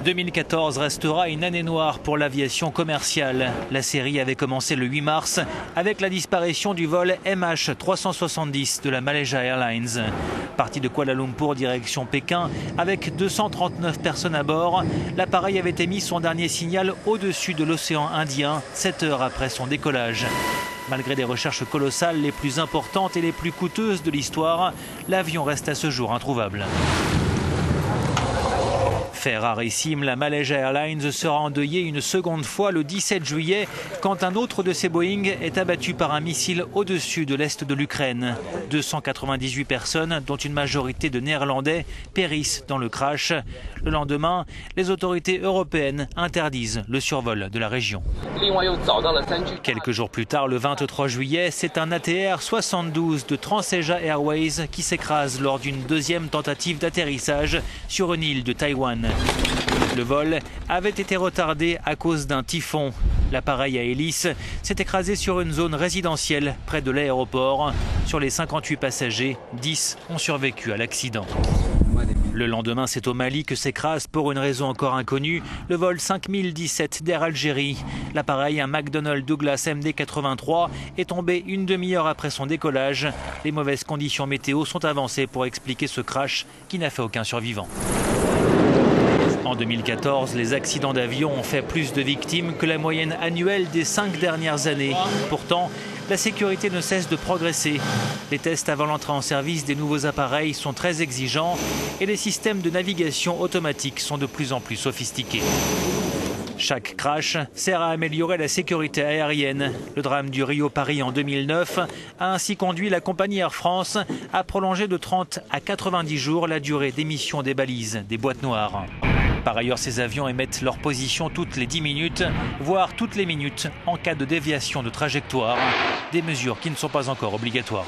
2014 restera une année noire pour l'aviation commerciale. La série avait commencé le 8 mars avec la disparition du vol MH370 de la Malaysia Airlines. Parti de Kuala Lumpur direction Pékin avec 239 personnes à bord, l'appareil avait émis son dernier signal au-dessus de l'océan Indien, 7 heures après son décollage. Malgré des recherches colossales, les plus importantes et les plus coûteuses de l'histoire, l'avion reste à ce jour introuvable. Fait rarissime, la Malaysia Airlines sera endeuillée une seconde fois le 17 juillet quand un autre de ses Boeing est abattu par un missile au-dessus de l'est de l'Ukraine. 298 personnes, dont une majorité de Néerlandais, périssent dans le crash. Le lendemain, les autorités européennes interdisent le survol de la région. Quelques jours plus tard, le 23 juillet, c'est un ATR 72 de Transasia Airways qui s'écrase lors d'une deuxième tentative d'atterrissage sur une île de Taïwan. Le vol avait été retardé à cause d'un typhon. L'appareil à hélice s'est écrasé sur une zone résidentielle près de l'aéroport. Sur les 58 passagers, 10 ont survécu à l'accident. Le lendemain, c'est au Mali que s'écrase, pour une raison encore inconnue, le vol 5017 d'Air Algérie. L'appareil, un McDonnell Douglas MD-83, est tombé une demi-heure après son décollage. Les mauvaises conditions météo sont avancées pour expliquer ce crash qui n'a fait aucun survivant. En 2014, les accidents d'avion ont fait plus de victimes que la moyenne annuelle des 5 dernières années. Pourtant, la sécurité ne cesse de progresser. Les tests avant l'entrée en service des nouveaux appareils sont très exigeants et les systèmes de navigation automatique sont de plus en plus sophistiqués. Chaque crash sert à améliorer la sécurité aérienne. Le drame du Rio-Paris en 2009 a ainsi conduit la compagnie Air France à prolonger de 30 à 90 jours la durée d'émission des balises, des boîtes noires. Par ailleurs, ces avions émettent leur position toutes les 10 minutes, voire toutes les minutes en cas de déviation de trajectoire, des mesures qui ne sont pas encore obligatoires.